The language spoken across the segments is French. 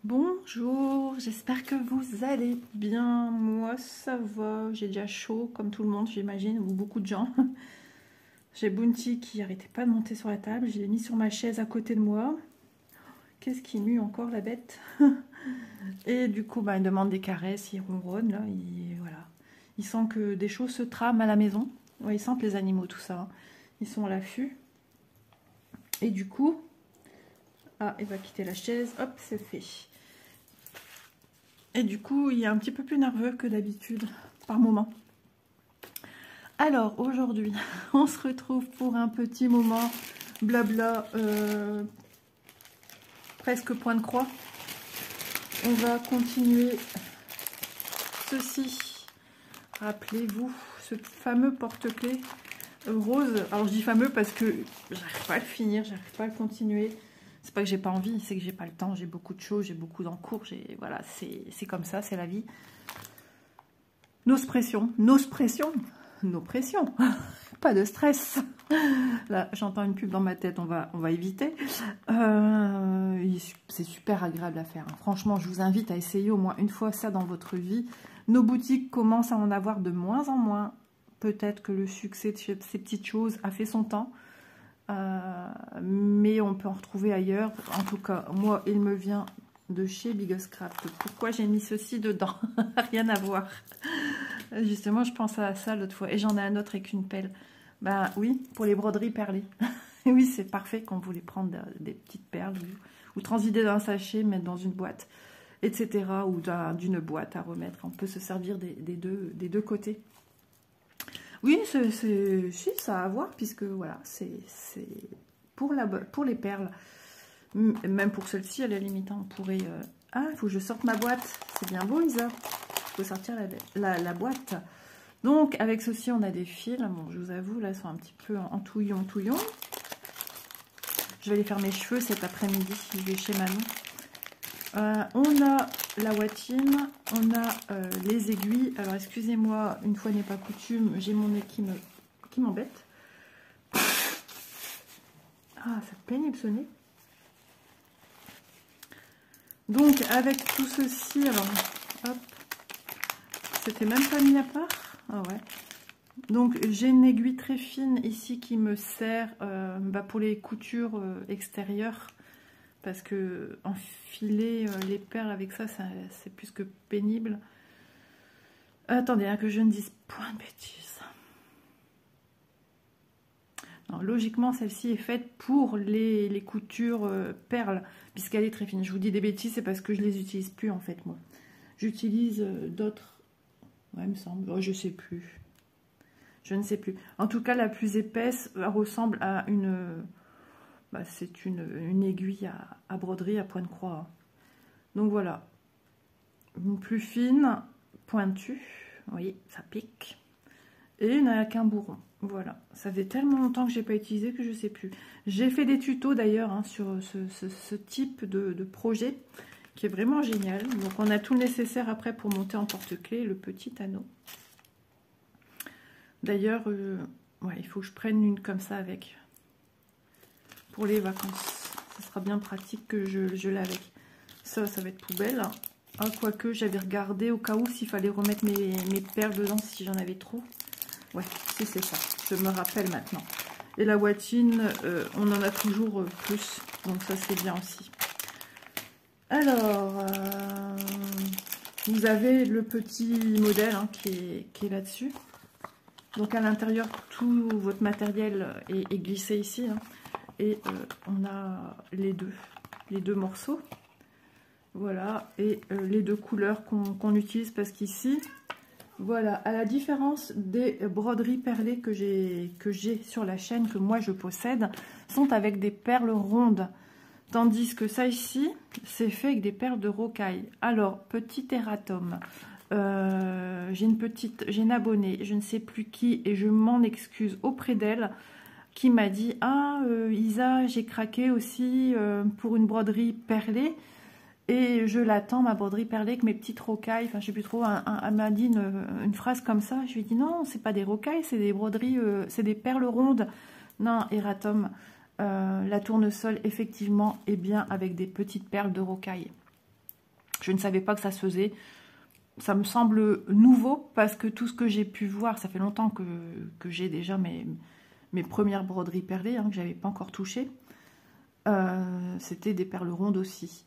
Bonjour, j'espère que vous allez bien. Moi, ça va. J'ai déjà chaud, comme tout le monde, j'imagine, ou beaucoup de gens. J'ai Bounty qui arrêtait pas de monter sur la table. Je l'ai mis sur ma chaise à côté de moi. Qu'est-ce qui mue encore, la bête? Et du coup, il demande des caresses, il ronronne, là. Voilà. Il sent que des choses se trament à la maison. Ouais, ils sentent les animaux, tout ça, hein. Ils sont à l'affût. Et du coup... Ah, il va quitter la chaise. Hop, c'est fait. Et du coup, il est un petit peu plus nerveux que d'habitude, par moment. Alors, aujourd'hui, on se retrouve pour un petit moment blabla, presque point de croix. On va continuer ceci. Rappelez-vous, ce fameux porte-clés rose. Alors, je dis fameux parce que j'arrive pas à le finir, j'arrive pas à le continuer. C'est pas que j'ai pas envie, c'est que j'ai pas le temps, j'ai beaucoup de choses, j'ai beaucoup d'encours, voilà, c'est comme ça, c'est la vie. Nos pressions, pas de stress. Là, j'entends une pub dans ma tête, on va éviter. C'est super agréable à faire. Franchement, je vous invite à essayer au moins une fois ça dans votre vie. Nos boutiques commencent à en avoir de moins en moins. Peut-être que le succès de ces petites choses a fait son temps. Mais on peut en retrouver ailleurs. En tout cas, moi, il me vient de chez Biggest Craft. Pourquoi j'ai mis ceci dedans? Rien à voir. Justement, je pense à ça l'autre fois. Et j'en ai un autre avec une pelle. Bah oui, pour les broderies perlées. Oui, c'est parfait quand vous voulez prendre des petites perles ou transvider dans un sachet, mettre dans une boîte, etc. Ou d'une boîte à remettre. On peut se servir des deux côtés. Oui, si, ça a à voir, puisque voilà, c'est pour les perles. Même pour celle-ci, à la limite, on pourrait... Ah, il faut que je sorte ma boîte. C'est bien beau, Isa. Il faut sortir la boîte. Donc, avec ceci, on a des fils. Bon, je vous avoue, là, ils sont un petit peu en touillon. Je vais aller faire mes cheveux cet après-midi. Je vais chez Manon. On a la watine. On a les aiguilles. Alors, excusez-moi, une fois n'est pas coutume, j'ai mon nez qui m'embête. Ah, c'est pénible ce nez. Donc, avec tout ceci, alors, hop, c'était même pas mis à part. Ah ouais. Donc, j'ai une aiguille très fine ici qui me sert pour les coutures extérieures. Parce que enfiler les perles avec ça, c'est plus que pénible. Attendez, hein, que je ne dise point de bêtises. Non, logiquement, celle-ci est faite pour les coutures perles, puisqu'elle est très fine. Je vous dis des bêtises, c'est parce que je les utilise plus en fait, moi. J'utilise d'autres... Ouais, il me semble. Oh, je sais plus. Je ne sais plus. En tout cas, la plus épaisse ressemble à une... c'est une aiguille à broderie à point de croix. Donc voilà. Une plus fine, pointue. Vous voyez, ça pique. Et une avec un bourron. Voilà. Ça fait tellement longtemps que je n'ai pas utilisé que je ne sais plus. J'ai fait des tutos d'ailleurs hein, sur ce type de projet qui est vraiment génial. Donc on a tout le nécessaire après pour monter en porte-clés le petit anneau. D'ailleurs, ouais, il faut que je prenne une comme ça avec. Pour les vacances. Ça sera bien pratique que je l'ai avec. Ça va être poubelle. Ah, quoique j'avais regardé au cas où s'il fallait remettre mes perles dedans si j'en avais trop. Ouais, si c'est ça. Je me rappelle maintenant. Et la watine, on en a toujours plus. Donc ça c'est bien aussi. Alors, vous avez le petit modèle hein, qui est là-dessus. Donc à l'intérieur, tout votre matériel est glissé ici. Hein. Et on a les deux morceaux. Voilà. Et les deux couleurs qu'on utilise parce qu'ici, voilà, à la différence des broderies perlées que j'ai sur la chaîne, que moi je possède, sont avec des perles rondes. Tandis que ça ici, c'est fait avec des perles de rocaille. Alors, petit erratum. J'ai une abonnée, je ne sais plus qui, et je m'en excuse auprès d'elle, qui m'a dit « Ah, Isa, j'ai craqué aussi pour une broderie perlée et je l'attends, ma broderie perlée, avec mes petites rocailles. » Enfin, je ne sais plus trop, elle m'a dit une phrase comme ça. Je lui ai dit « Non, c'est pas des rocailles, c'est des broderies, c'est des perles rondes. » Non, erratum, la tournesol, effectivement, est bien avec des petites perles de rocaille. Je ne savais pas que ça se faisait. Ça me semble nouveau parce que tout ce que j'ai pu voir, ça fait longtemps que j'ai déjà mes premières broderies perlées, hein, que j'avais pas encore touchées. C'était des perles rondes aussi.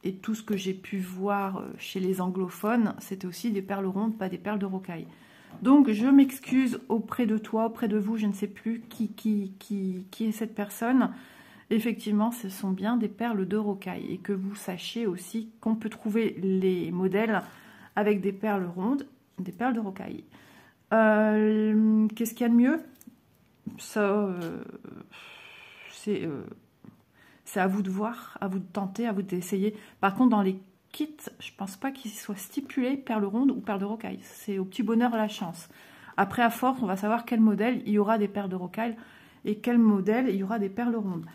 Et tout ce que j'ai pu voir chez les anglophones, c'était aussi des perles rondes, pas des perles de rocaille. Donc je m'excuse auprès de toi, auprès de vous, je ne sais plus qui est cette personne. Effectivement, ce sont bien des perles de rocaille. Et que vous sachiez aussi qu'on peut trouver les modèles avec des perles rondes, des perles de rocaille. Qu'est-ce qu'il y a de mieux? Ça, c'est à vous de voir, à vous de tenter, à vous d'essayer. Par contre, dans les kits, je pense pas qu'il soit stipulé perles rondes ou perles de rocaille. C'est au petit bonheur la chance. Après, à force, on va savoir quel modèle il y aura des perles de rocaille et quel modèle il y aura des perles rondes.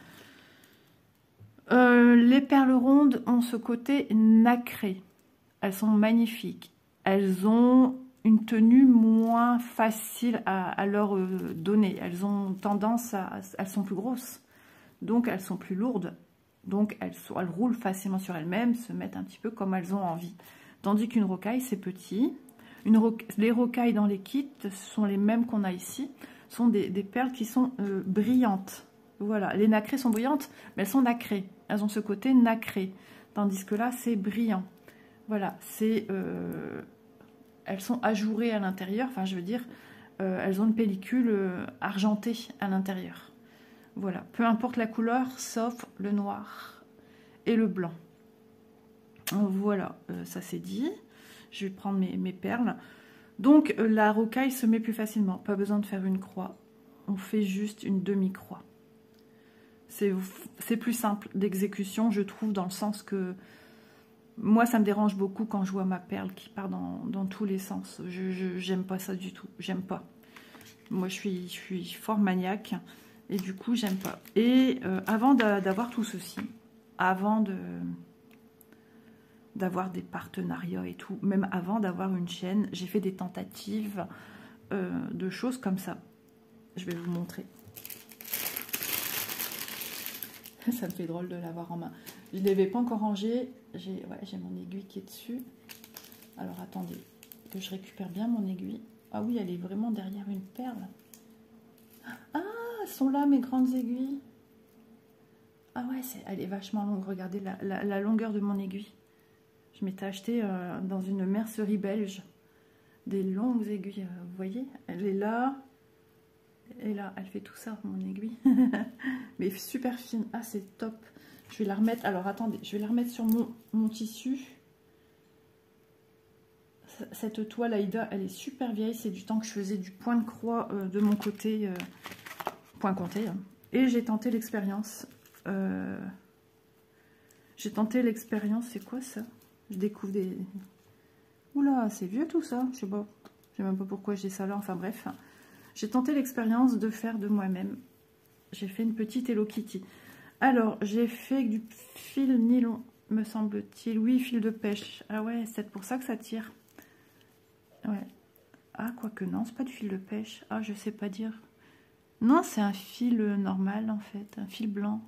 Les perles rondes ont ce côté nacré. Elles sont magnifiques. Elles ont une tenue moins facile à leur donner. Elles ont tendance elles sont plus grosses. Donc elles sont plus lourdes. Donc elles roulent facilement sur elles-mêmes, se mettent un petit peu comme elles ont envie. Tandis qu'une rocaille, c'est petit. Les rocailles dans les kits, ce sont les mêmes qu'on a ici. Ce sont des perles qui sont brillantes. Voilà, les nacrées sont brillantes, mais elles sont nacrées. Elles ont ce côté nacré. Tandis que là, c'est brillant. Voilà, elles sont ajourées à l'intérieur. Enfin, je veux dire, elles ont une pellicule argentée à l'intérieur. Voilà, peu importe la couleur, sauf le noir et le blanc. Voilà, ça c'est dit. Je vais prendre mes perles. Donc, la rocaille se met plus facilement. Pas besoin de faire une croix. On fait juste une demi-croix. C'est plus simple d'exécution, je trouve, dans le sens que moi, ça me dérange beaucoup quand je vois ma perle qui part dans tous les sens. J'aime pas ça du tout. J'aime pas. Moi, je suis fort maniaque. Et du coup, j'aime pas. Et avant d'avoir tout ceci, avant d'avoir des partenariats et tout, même avant d'avoir une chaîne, j'ai fait des tentatives de choses comme ça. Je vais vous montrer. Ça me fait drôle de l'avoir en main. Je ne l'avais pas encore rangé. J'ai mon aiguille qui est dessus. Alors, attendez, que je récupère bien mon aiguille. Ah oui, elle est vraiment derrière une perle. Ah, elles sont là, mes grandes aiguilles. Ah ouais, elle est vachement longue. Regardez la longueur de mon aiguille. Je m'étais acheté dans une mercerie belge des longues aiguilles. Vous voyez, elle est là. Et là, elle fait tout ça, mon aiguille. Mais super fine. Ah, c'est top. Je vais la remettre. Alors, attendez. Je vais la remettre sur mon tissu. Cette toile Aïda, elle est super vieille. C'est du temps que je faisais du point de croix de mon côté. Point compté. Hein. Et j'ai tenté l'expérience. J'ai tenté l'expérience. C'est quoi ça? Je découvre des... Oula, c'est vieux tout ça. Je sais pas. Je sais même pas pourquoi j'ai ça là. Enfin bref. J'ai tenté l'expérience de faire de moi-même. J'ai fait une petite Hello Kitty. Alors, j'ai fait du fil nylon, me semble-t-il. Oui, fil de pêche. Ah ouais, c'est pour ça que ça tire. Ouais. Ah, quoique non, c'est pas du fil de pêche. Ah, je sais pas dire. Non, c'est un fil normal, en fait. Un fil blanc.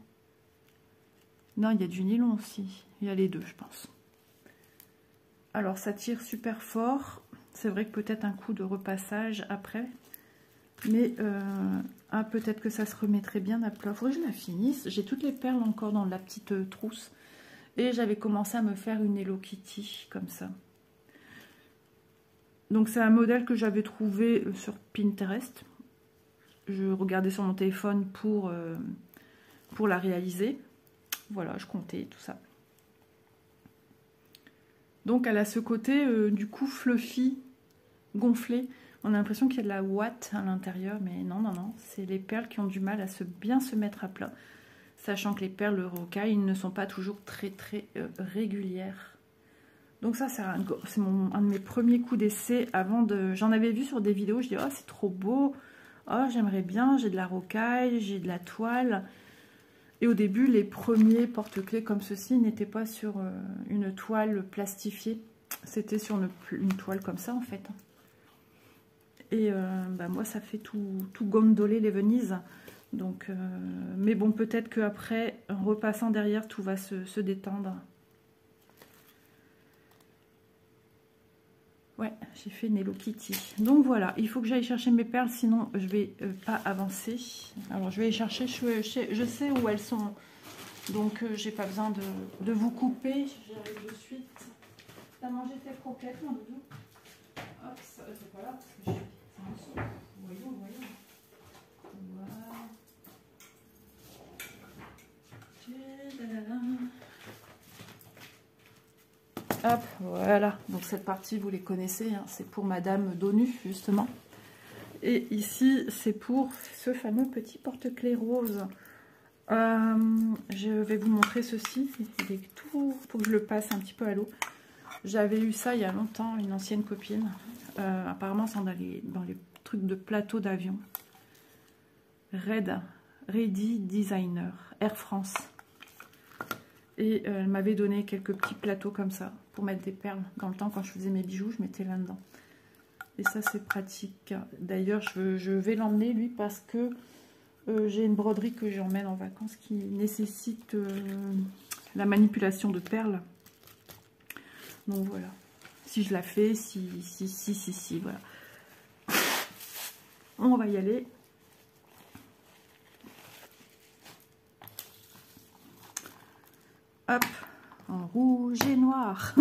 Non, il y a du nylon aussi. Il y a les deux, je pense. Alors, ça tire super fort. C'est vrai que peut-être un coup de repassage après. Mais peut-être que ça se remettrait bien à plat. Il faudrait que je la finisse. J'ai toutes les perles encore dans la petite trousse. Et j'avais commencé à me faire une Hello Kitty comme ça. Donc c'est un modèle que j'avais trouvé sur Pinterest. Je regardais sur mon téléphone pour la réaliser. Voilà, je comptais tout ça. Donc elle a ce côté du coup fluffy, gonflé. On a l'impression qu'il y a de la ouate à l'intérieur, mais non, non, non. C'est les perles qui ont du mal à bien se mettre à plat. Sachant que les perles rocaille ne sont pas toujours très, très régulières. Donc ça, c'est un de mes premiers coups d'essai avant de... J'en avais vu sur des vidéos, je dis, oh, c'est trop beau. Oh, j'aimerais bien, j'ai de la rocaille, j'ai de la toile. Et au début, les premiers porte-clés comme ceci n'étaient pas sur une toile plastifiée. C'était sur une toile comme ça, en fait. Et moi, ça fait tout gondoler les Venises. Donc, mais bon, peut-être qu'après, en repassant derrière, tout va se détendre. Ouais, j'ai fait une Hello Kitty. Donc voilà, il faut que j'aille chercher mes perles, sinon je vais pas avancer. Alors je vais les chercher, je sais où elles sont. Donc j'ai pas besoin de vous couper. J'arrive de suite. T'as mangé tes croquettes, mon doudou? Hop, c'est pas là parce que je suis en dessous. Voyons. Voilà. Hop, voilà. Donc cette partie, vous les connaissez, hein, c'est pour Madame Donu, justement. Et ici, c'est pour ce fameux petit porte-clés rose. Je vais vous montrer ceci. Il est tout, faut que je le passe un petit peu à l'eau. J'avais eu ça il y a longtemps, une ancienne copine. Apparemment, c'est dans les trucs de plateau d'avion. Ready Designer, Air France. Et elle m'avait donné quelques petits plateaux comme ça pour mettre des perles. Dans le temps, quand je faisais mes bijoux, je mettais là-dedans. Et ça, c'est pratique. D'ailleurs, je vais l'emmener, lui, parce que j'ai une broderie que j'emmène en vacances qui nécessite la manipulation de perles. Donc voilà. Si je la fais, si, voilà. On va y aller. Hop, en rouge et noir.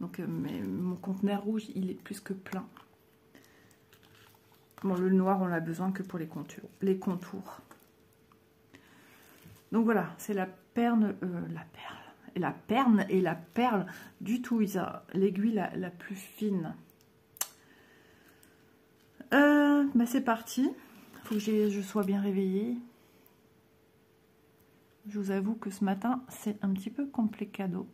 Donc mais mon conteneur rouge, il est plus que plein. Bon, le noir, on l'a besoin que pour les contours. Donc voilà, c'est la perle et la perle du tweezer, l'aiguille la plus fine. Bah c'est parti. Il faut que je sois bien réveillée. Je vous avoue que ce matin, c'est un petit peu complicado.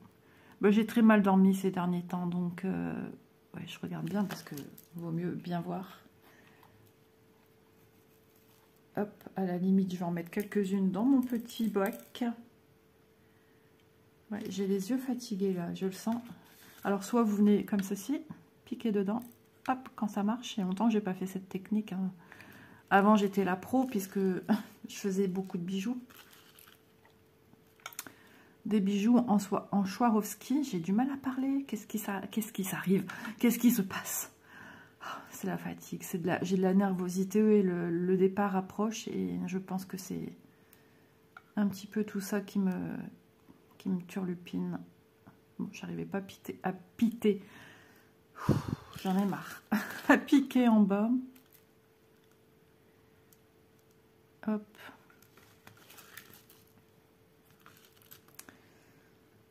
Bah, j'ai très mal dormi ces derniers temps, donc ouais, je regarde bien parce que vaut mieux bien voir. Hop, à la limite, je vais en mettre quelques-unes dans mon petit bac. Ouais, j'ai les yeux fatigués là, je le sens. Alors, soit vous venez comme ceci, piquer dedans, hop, quand ça marche. Il y a longtemps que j'ai pas fait cette technique, hein. Avant, j'étais la pro puisque je faisais beaucoup de bijoux. Des bijoux en Swarovski. J'ai du mal à parler. Qu'est-ce qui s'arrive? Qu'est-ce qui se passe? C'est la fatigue. J'ai de la nervosité et le départ approche. Et je pense que c'est un petit peu tout ça qui me turlupine. Bon, j'arrivais pas à piter. J'en ai marre. À piquer en bas. Hop.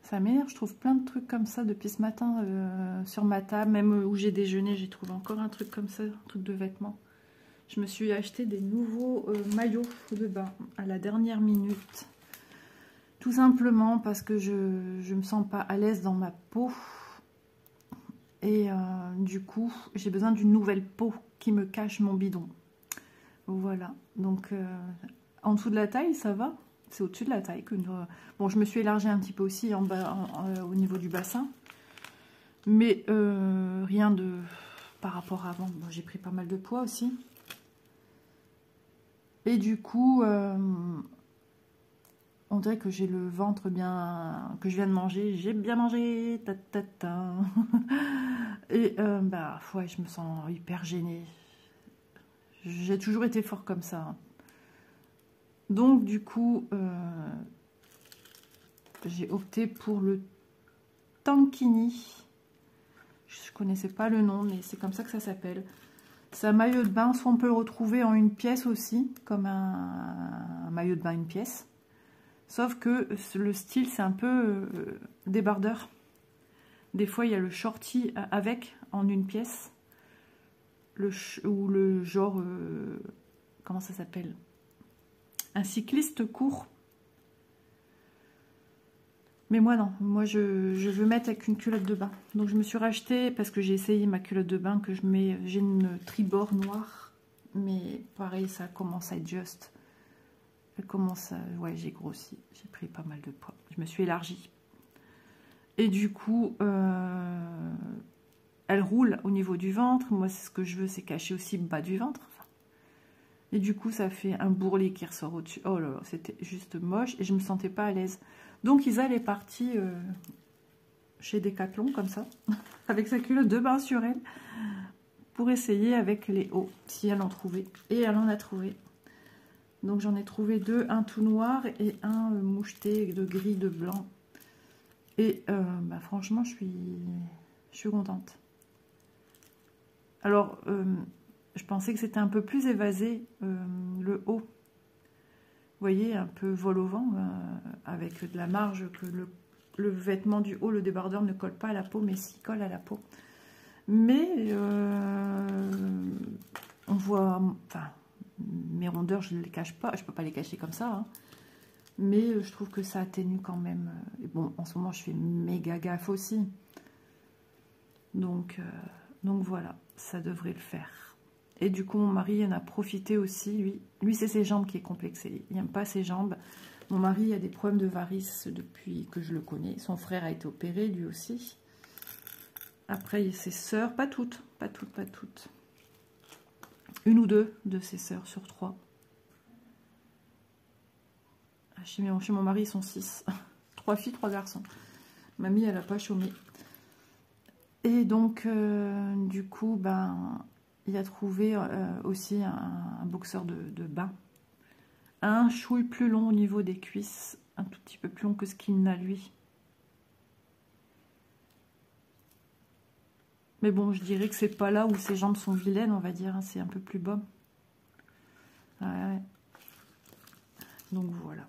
Ça m'énerve, je trouve plein de trucs comme ça depuis ce matin sur ma table. Même où j'ai déjeuné, j'ai trouvé encore un truc comme ça, un truc de vêtements. Je me suis acheté des nouveaux maillots de bain à la dernière minute. Tout simplement parce que je me sens pas à l'aise dans ma peau. Et du coup, j'ai besoin d'une nouvelle peau qui me cache mon bidon. Voilà, donc en dessous de la taille, ça va. C'est au-dessus de la taille. Bon, je me suis élargie un petit peu aussi en bas, au niveau du bassin. Mais rien de par rapport à avant. Bon, j'ai pris pas mal de poids aussi. Et du coup, on dirait que j'ai le ventre bien... que je viens de manger. J'ai bien mangé. Ta, ta, ta. Et bah, ouais, je me sens hyper gênée. J'ai toujours été fort comme ça. Donc du coup, j'ai opté pour le Tankini. Je connaissais pas le nom, mais c'est comme ça que ça s'appelle. C'est un maillot de bain, soit on peut le retrouver en une pièce aussi, comme un maillot de bain une pièce. Sauf que le style, c'est un peu débardeur. Des fois, il y a le shorty avec, en une pièce. Ou le genre... comment ça s'appelle? Un cycliste court. Mais moi non, moi je veux mettre avec une culotte de bain. Donc je me suis racheté parce que j'ai essayé ma culotte de bain que je mets, j'ai une tribord noire. Mais pareil, ça commence à être juste. Elle commence à... Ouais, j'ai grossi, j'ai pris pas mal de poids. Je me suis élargie. Et du coup, elle roule au niveau du ventre. Moi, ce que je veux, c'est cacher aussi le bas du ventre. Et du coup, ça fait un bourrelet qui ressort au-dessus. Oh là là, c'était juste moche et je me sentais pas à l'aise. Donc, Isa, elle est partie chez Decathlon, comme ça, avec sa culotte de bain sur elle, pour essayer avec les hauts, si elle en trouvait. Et elle en a trouvé. Donc j'en ai trouvé deux, un tout noir et un moucheté de gris, de blanc. Et bah, franchement, je suis contente. Alors, je pensais que c'était un peu plus évasé, le haut. Vous voyez, un peu vol au vent, avec de la marge, que le vêtement du haut, le débardeur, ne colle pas à la peau, mais s'il colle à la peau. Mais, on voit, enfin, mes rondeurs, je ne les cache pas, je ne peux pas les cacher comme ça, hein. Mais je trouve que ça atténue quand même. Et bon, en ce moment, je fais méga gaffe aussi. Donc voilà, ça devrait le faire. Et du coup, mon mari en a profité aussi. Lui c'est ses jambes qui est complexé. Il n'aime pas ses jambes. Mon mari a des problèmes de varices depuis que je le connais. Son frère a été opéré, lui aussi. Après, il y a ses sœurs, pas toutes. Une ou deux de ses sœurs sur 3. Chez mon mari, ils sont 6. 3 filles, 3 garçons. Mamie, elle n'a pas chômé. Et donc, du coup, ben, il a trouvé aussi un boxeur de bain. Un chouille plus long au niveau des cuisses. Un tout petit peu plus long que ce qu'il n'a, lui. Mais bon, je dirais que c'est pas là où ses jambes sont vilaines, on va dire. Hein, c'est un peu plus bas. Ouais. Donc, voilà.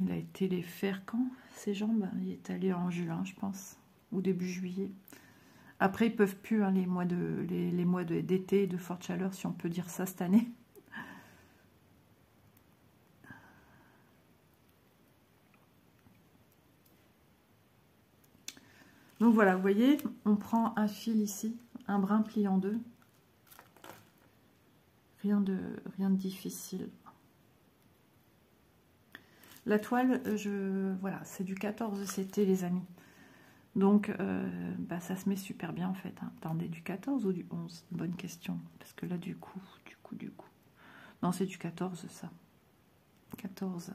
Il a été les faire quand, ces jambes? Il est allé en juin, je pense, ou début juillet. Après, ils ne peuvent plus, hein, les mois d'été, de forte chaleur, si on peut dire ça cette année. Donc voilà, vous voyez, on prend un fil ici, un brin plié en deux. Rien de difficile. La toile, voilà, c'est du 14 CT, les amis. Donc, bah, ça se met super bien, en fait. Hein. Attendez, du 14 ou du 11? Bonne question. Parce que là, du coup. Non, c'est du 14, ça. 14.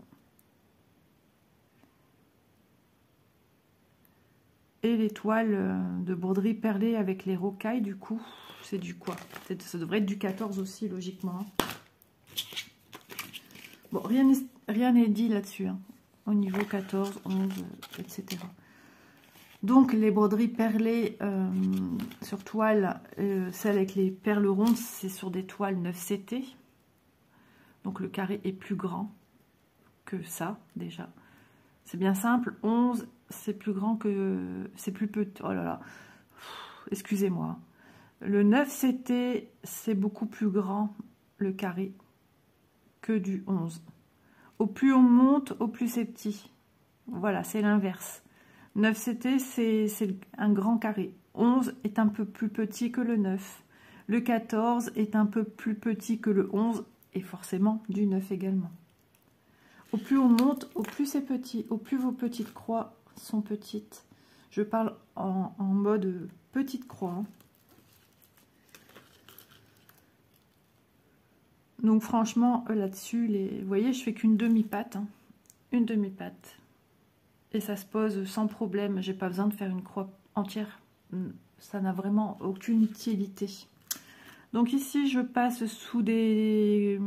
Et les toiles de broderie perlée avec les rocailles, du coup, c'est du quoi? Ça devrait être du 14 aussi, logiquement. Hein. Bon, rien n'est dit là-dessus, hein, au niveau 14, 11, etc. Donc, les broderies perlées sur toile, celles avec les perles rondes, c'est sur des toiles 9CT. Donc, le carré est plus grand que ça, déjà. C'est bien simple. 11, c'est plus grand que... C'est plus petit. Oh là là. Excusez-moi. Le 9CT, c'est beaucoup plus grand, le carré, que du 11. Au plus on monte, au plus c'est petit. Voilà, c'est l'inverse. 9CT, c'est un grand carré. 11 est un peu plus petit que le 9. Le 14 est un peu plus petit que le 11 et forcément du 9 également. Au plus on monte, au plus c'est petit. Au plus vos petites croix sont petites. Je parle en mode petite croix. Hein. Donc franchement, là-dessus, vous voyez, je fais qu'une demi-patte. Hein. Une demi-patte. Et ça se pose sans problème. J'ai pas besoin de faire une croix entière. Ça n'a vraiment aucune utilité. Donc ici, je passe sous des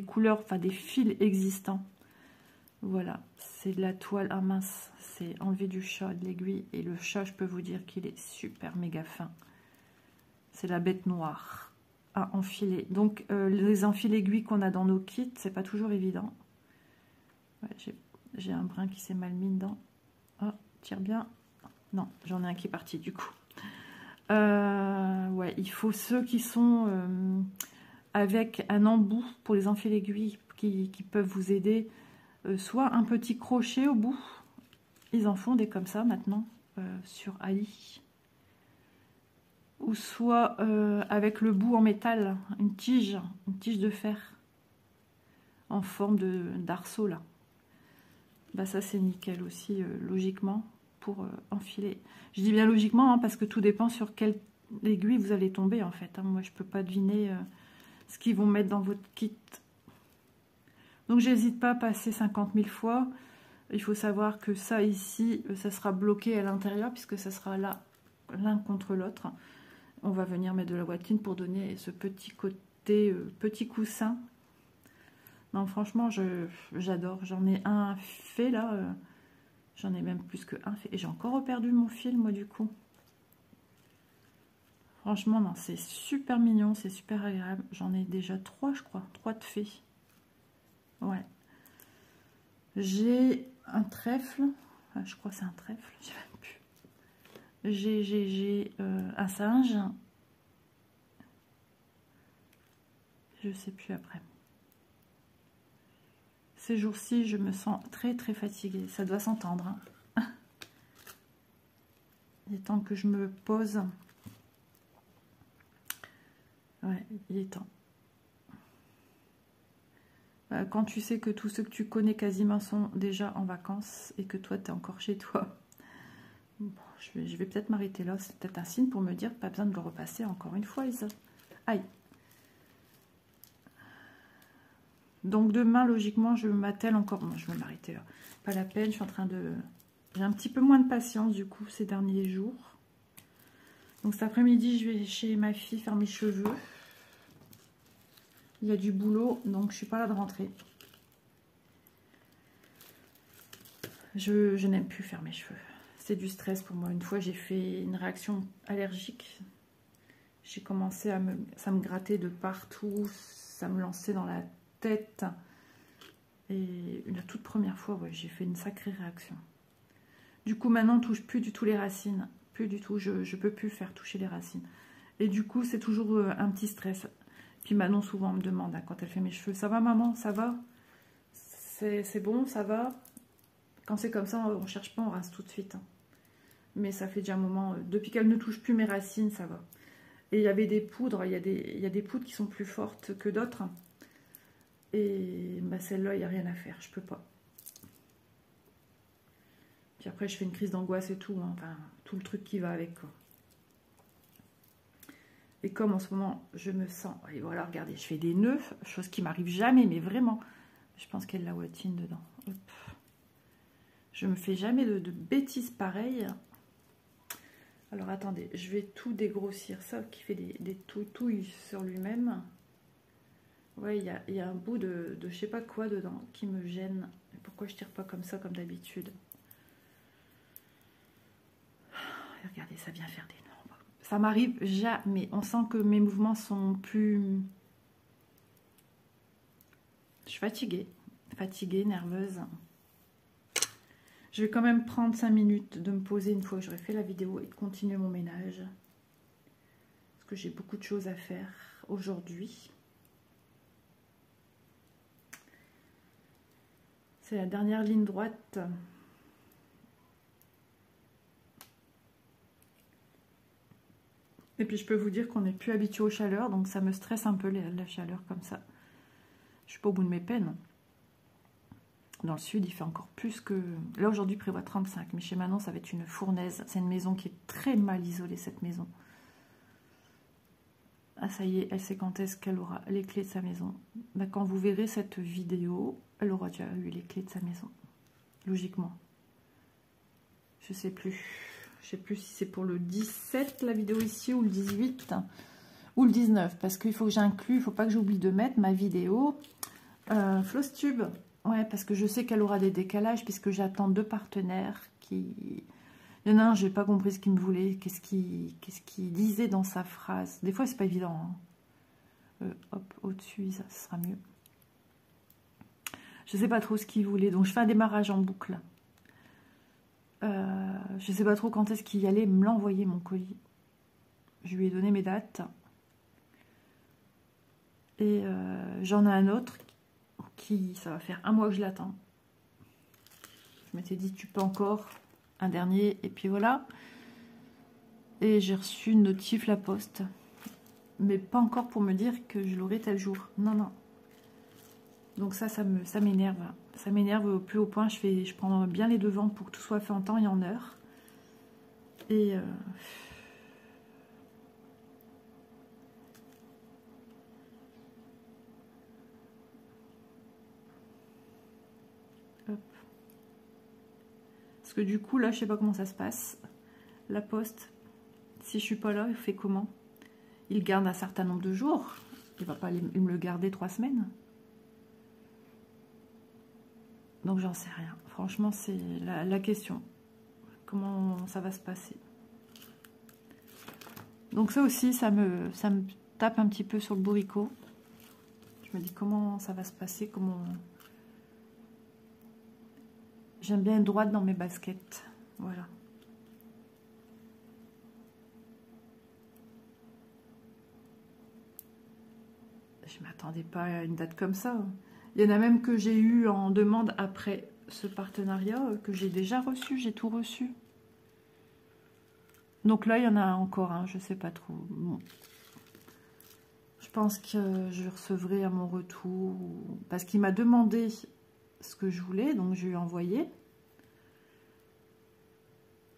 couleurs, enfin des fils existants. Voilà, c'est de la toile. Ah mince, c'est enlevé du chat, de l'aiguille. Et le chat, je peux vous dire qu'il est super méga fin. C'est la bête noire à enfiler. Donc les enfils aiguilles qu'on a dans nos kits, c'est pas toujours évident. Ouais, j'ai un brin qui s'est mal mis dedans. Oh, tire bien. Non, j'en ai un qui est parti du coup. Ouais, il faut ceux qui sont avec un embout pour les enfils aiguilles qui peuvent vous aider. Soit un petit crochet au bout. Ils en font des comme ça maintenant sur Ali. Ou soit avec le bout en métal, une tige de fer en forme d'arceau là. Bah ça c'est nickel aussi logiquement pour enfiler. Je dis bien logiquement hein, parce que tout dépend sur quelle aiguille vous allez tomber en fait. Hein. Moi je peux pas deviner ce qu'ils vont mettre dans votre kit. Donc j'hésite pas à passer 50 000 fois. Il faut savoir que ça ici, ça sera bloqué à l'intérieur puisque ça sera là, l'un contre l'autre. On va venir mettre de la whatine pour donner ce petit côté, petit coussin. Non, franchement, j'adore. J'en ai un fait là. J'en ai même plus qu'un fait. Et j'ai encore perdu mon fil, moi, du coup. Franchement, non, c'est super mignon, c'est super agréable. J'en ai déjà 3, je crois. 3 de faits. Ouais. J'ai un trèfle. Ah, je crois que c'est un trèfle. Je sais même plus. J'ai un singe. Je sais plus après. Ces jours-ci, je me sens très très fatiguée. Ça doit s'entendre. Hein. Il est temps que je me pose. Ouais, il est temps. Quand tu sais que tous ceux que tu connais quasiment sont déjà en vacances et que toi, tu es encore chez toi. Bon, je vais peut-être m'arrêter là. C'est peut-être un signe pour me dire pas besoin de le repasser encore une fois, Isa. Aïe. Donc demain, logiquement, je m'attelle encore. Bon, je vais m'arrêter là. Pas la peine, je suis en train de... J'ai un petit peu moins de patience, du coup, ces derniers jours. Donc cet après-midi, je vais chez ma fille faire mes cheveux. Il y a du boulot, donc je suis pas là de rentrer. Je n'aime plus faire mes cheveux. C'est du stress pour moi. Une fois, j'ai fait une réaction allergique. J'ai commencé ça me grattait de partout. Ça me lançait dans la tête. Et la toute première fois, ouais, j'ai fait une sacrée réaction. Du coup, maintenant, on ne touche plus du tout les racines. Plus du tout. Je ne peux plus faire toucher les racines. Et du coup, c'est toujours un petit stress. Puis Manon, souvent, me demande, hein, quand elle fait mes cheveux, « Ça va, maman? Ça va? C'est bon? Ça va ?» Quand c'est comme ça, on ne cherche pas, on rase tout de suite. Hein. Mais ça fait déjà un moment. Depuis qu'elle ne touche plus mes racines, ça va. Et il y avait des poudres. Il y a des poudres qui sont plus fortes que d'autres. Et bah, celle-là, il n'y a rien à faire. Je peux pas. Puis après, je fais une crise d'angoisse et tout. Hein. Enfin, tout le truc qui va avec, quoi. Et comme en ce moment, je me sens... Et voilà, regardez, je fais des nœuds. Chose qui m'arrive jamais, mais vraiment. Je pense qu'il y a de la whatine dedans. Hop. Je me fais jamais de bêtises pareilles. Alors, attendez. Je vais tout dégrossir. Ça qui fait des toutouilles sur lui-même. Ouais, il y a un bout de je sais pas quoi dedans qui me gêne. Pourquoi je tire pas comme ça, comme d'habitude? Regardez, ça vient faire des nombres. Ça m'arrive jamais. On sent que mes mouvements sont plus... Je suis fatiguée. Fatiguée, nerveuse. Je vais quand même prendre 5 minutes de me poser une fois que j'aurai fait la vidéo et de continuer mon ménage. Parce que j'ai beaucoup de choses à faire aujourd'hui. C'est la dernière ligne droite. Et puis je peux vous dire qu'on n'est plus habitué aux chaleurs, donc ça me stresse un peu la chaleur comme ça. Je suis pas au bout de mes peines. Dans le sud, il fait encore plus que... Là, aujourd'hui, il prévoit 35. Mais chez Manon, ça va être une fournaise. C'est une maison qui est très mal isolée, cette maison. Ah, ça y est, elle sait quand est-ce qu'elle aura les clés de sa maison. Bah, quand vous verrez cette vidéo, elle aura déjà eu les clés de sa maison. Logiquement. Je sais plus. Je sais plus si c'est pour le 17, la vidéo ici, ou le 18, ou le 19. Parce qu'il faut que j'inclue, il ne faut pas que j'oublie de mettre ma vidéo Flosstube. Ouais, parce que je sais qu'elle aura des décalages, puisque j'attends 2 partenaires qui... Il y en a un, je n'ai pas compris ce qu'il me voulait, qu'est-ce qu'il disait dans sa phrase. Des fois, c'est pas évident. Hein. Hop, au-dessus, ça sera mieux. Je ne sais pas trop ce qu'il voulait, donc je fais un démarrage en boucle. Je ne sais pas trop quand est-ce qu'il allait me l'envoyer, mon colis. Je lui ai donné mes dates. Et j'en ai un autre qui, ça va faire 1 mois que je l'attends. Je m'étais dit, tu peux encore un dernier, et puis voilà. Et j'ai reçu une notif La Poste. Mais pas encore pour me dire que je l'aurai tel jour. Non, non. Donc ça m'énerve. Ça m'énerve au plus haut point. Je prends bien les devants pour que tout soit fait en temps et en heure. Et... Hop. Parce que du coup, là, je sais pas comment ça se passe. La poste, si je suis pas là, il fait comment? Il garde un certain nombre de jours. Il va pas me le garder 3 semaines. Donc j'en sais rien. Franchement, c'est la question. Comment ça va se passer? Donc ça aussi, ça me tape un petit peu sur le bourricot. Je me dis comment ça va se passer, comment... J'aime bien être droite dans mes baskets. Voilà. Je m'attendais pas à une date comme ça. Il y en a même que j'ai eu en demande après ce partenariat, que j'ai déjà reçu, j'ai tout reçu. Donc là, il y en a encore un, je sais pas trop. Bon. Je pense que je recevrai à mon retour, parce qu'il m'a demandé ce que je voulais, donc je lui ai envoyé.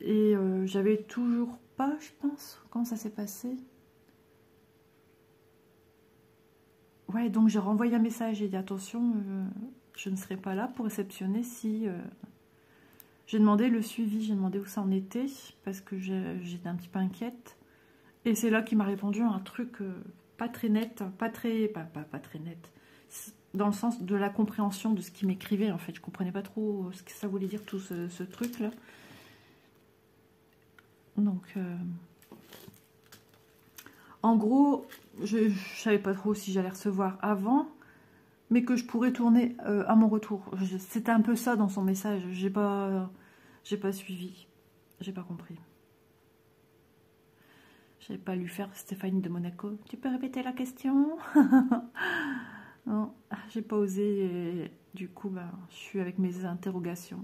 Et j'avais toujours pas, je pense, comment ça s'est passé. Ouais, donc j'ai renvoyé un message et dit attention, je ne serai pas là pour réceptionner si... J'ai demandé le suivi, j'ai demandé où ça en était, parce que j'étais un petit peu inquiète. Et c'est là qu'il m'a répondu un truc pas très net, pas très net, dans le sens de la compréhension de ce qu'il m'écrivait, en fait. Je comprenais pas trop ce que ça voulait dire, tout ce truc-là. Donc, en gros, je savais pas trop si j'allais recevoir avant, mais que je pourrais tourner à mon retour. C'était un peu ça dans son message. J'ai pas suivi, j'ai pas compris. J'avais pas lu faire Stéphanie de Monaco. Tu peux répéter la question? Non, j'ai pas osé. Et du coup, bah, je suis avec mes interrogations.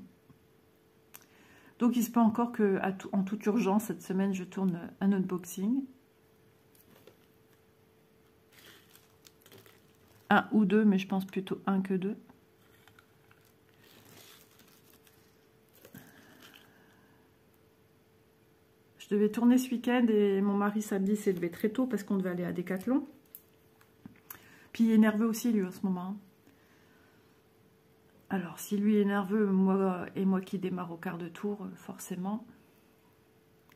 Donc, il se peut encore que, en toute urgence, cette semaine, je tourne un unboxing. 1 ou 2, mais je pense plutôt 1 que 2. Je devais tourner ce week-end et mon mari samedi s'est levé très tôt parce qu'on devait aller à Decathlon. Puis il est nerveux aussi lui en ce moment. Alors si lui est nerveux, moi qui démarre au quart de tour, forcément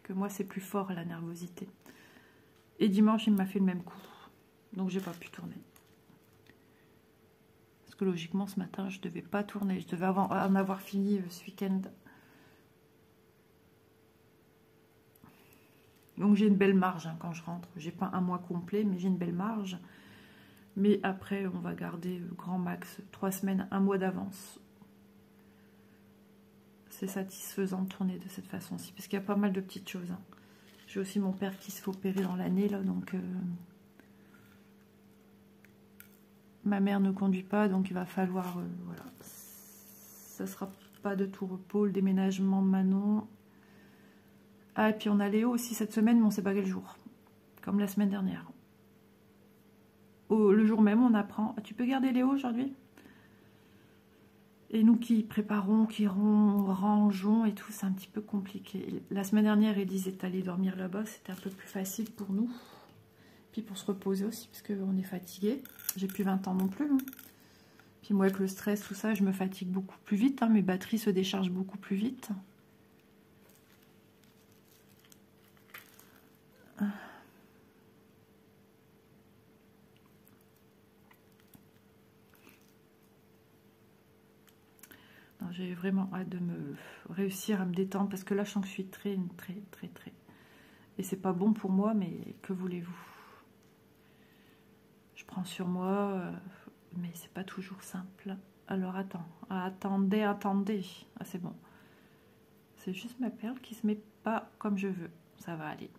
que moi c'est plus fort la nervosité. Et dimanche il m'a fait le même coup. Donc j'ai pas pu tourner. Parce que logiquement ce matin je devais pas tourner. Je devais en avoir fini ce week-end. Donc j'ai une belle marge hein, quand je rentre. J'ai pas un mois complet, mais j'ai une belle marge. Mais après, on va garder grand max 3 semaines, 1 mois d'avance. C'est satisfaisant de tourner de cette façon-ci, parce qu'il y a pas mal de petites choses. Hein. J'ai aussi mon père qui se fait opérer dans l'année, là, donc... ma mère ne conduit pas, donc il va falloir... voilà. Ça sera pas de tout repos, le déménagement de Manon... Ah, et puis on a Léo aussi cette semaine, mais on ne sait pas quel jour. Comme la semaine dernière. Le jour même, on apprend. Ah, tu peux garder Léo aujourd'hui? Et nous qui préparons, qui rangeons et tout, c'est un petit peu compliqué. La semaine dernière, Élise est allée dormir là-bas. C'était un peu plus facile pour nous. Puis pour se reposer aussi, parce qu'on est fatigué. J'ai plus 20 ans non plus. Hein. Puis moi, avec le stress, tout ça, je me fatigue beaucoup plus vite. Hein. Mes batteries se déchargent beaucoup plus vite. J'ai vraiment hâte de me réussir à me détendre parce que là, je sens que je suis très. Et c'est pas bon pour moi, mais que voulez-vous? Je prends sur moi, mais c'est pas toujours simple. Alors attendez. Ah, c'est bon. C'est juste ma perle qui se met pas comme je veux. Ça va aller.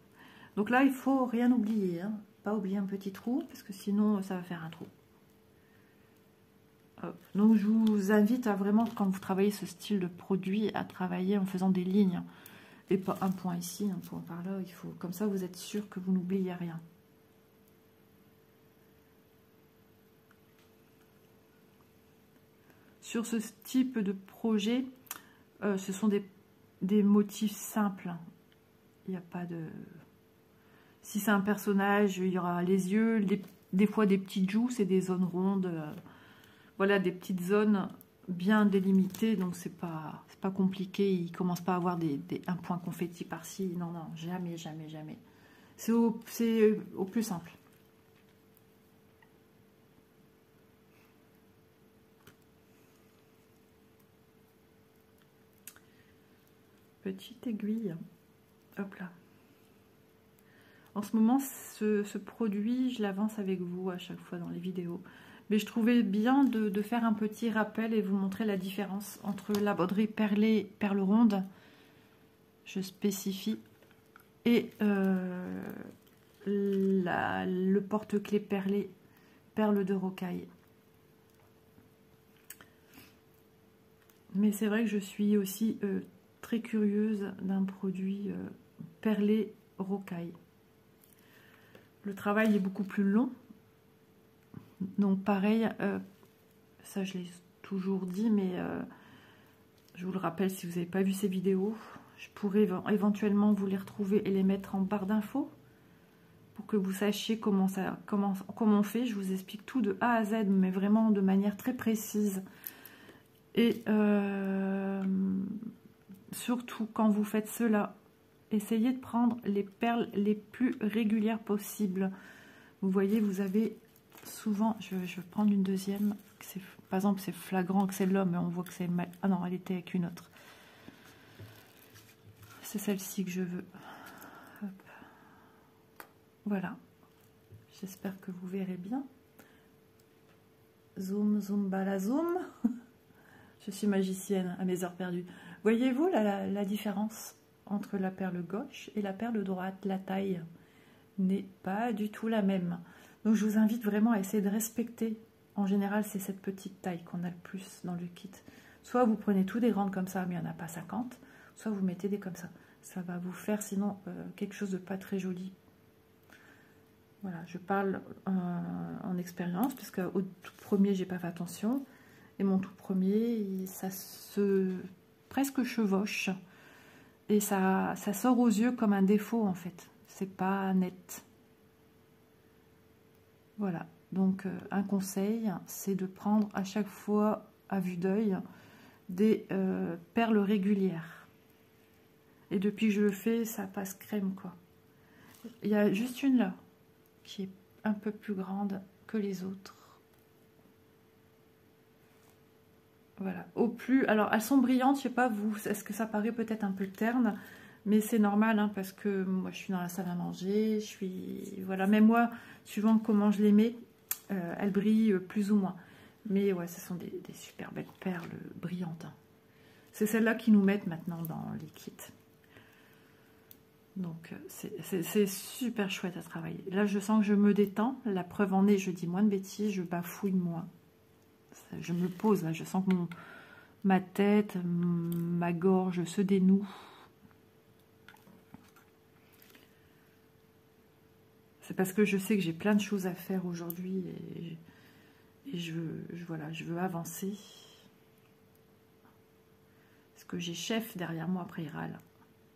Donc là, il faut rien oublier. Hein. Pas oublier un petit trou parce que sinon, ça va faire un trou. Donc je vous invite à vraiment, quand vous travaillez ce style de produit, à travailler en faisant des lignes et pas un point ici, un point par là. Il faut, comme ça vous êtes sûr que vous n'oubliez rien. Sur ce type de projet, ce sont des motifs simples. Il n'y a pas de... Si c'est un personnage, il y aura les yeux, des fois des petites joues, c'est des zones rondes. Voilà, des petites zones bien délimité, donc c'est pas compliqué. Il commence pas à avoir un point confetti par-ci. Non, non, jamais, jamais, jamais. C'est au plus simple. Petite aiguille. Hop là. En ce moment, ce produit, je l'avance avec vous à chaque fois dans les vidéos. Mais je trouvais bien de faire un petit rappel et vous montrer la différence entre la broderie perlée, perle ronde, je spécifie, et le porte-clés perlé, perle de rocaille. Mais c'est vrai que je suis aussi très curieuse d'un produit perlé rocaille. Le travail est beaucoup plus long. Donc pareil, ça je l'ai toujours dit, mais je vous le rappelle si vous n'avez pas vu ces vidéos, je pourrais éventuellement vous les retrouver et les mettre en barre d'infos pour que vous sachiez comment on fait. Je vous explique tout de A à Z, mais vraiment de manière très précise. Et surtout quand vous faites cela, essayez de prendre les perles les plus régulières possibles. Vous voyez, vous avez souvent, je vais prendre une deuxième, par exemple c'est flagrant que c'est l'homme, mais on voit que c'est mal. Ah non, elle était avec une autre. C'est celle-ci que je veux. Hop. Voilà. J'espère que vous verrez bien. Zoom, zoom, bala, zoom. Je suis magicienne à mes heures perdues. Voyez-vous la différence entre la perle gauche et la perle droite? La taille n'est pas du tout la même. Donc je vous invite vraiment à essayer de respecter. En général, c'est cette petite taille qu'on a le plus dans le kit. Soit vous prenez tout des grandes comme ça, mais il n'y en a pas 50. Soit vous mettez des comme ça. Ça va vous faire sinon quelque chose de pas très joli. Voilà, je parle en expérience, parce qu'au tout premier, j'ai pas fait attention. Et mon tout premier, ça se presque chevauche. Et ça sort aux yeux comme un défaut en fait. C'est pas net. Voilà, donc un conseil, c'est de prendre à chaque fois à vue d'œil des perles régulières. Et depuis que je le fais, ça passe crème quoi. Il y a juste une là, qui est un peu plus grande que les autres. Voilà, au plus, alors elles sont brillantes, je sais pas vous, est-ce que ça paraît peut-être un peu terne, mais c'est normal hein, parce que moi je suis dans la salle à manger, je suis, voilà, même moi, suivant comment je les mets, elles brillent plus ou moins. Mais ouais, ce sont des super belles perles brillantes. Hein. C'est celles-là qui nous mettent maintenant dans les kits. Donc c'est super chouette à travailler. Là je sens que je me détends, la preuve en est, je dis moins de bêtises, je bafouille moins. Je me pose là, je sens que ma tête, ma gorge se dénoue. C'est parce que je sais que j'ai plein de choses à faire aujourd'hui et je veux avancer. Parce que j'ai chef derrière moi, après il râle.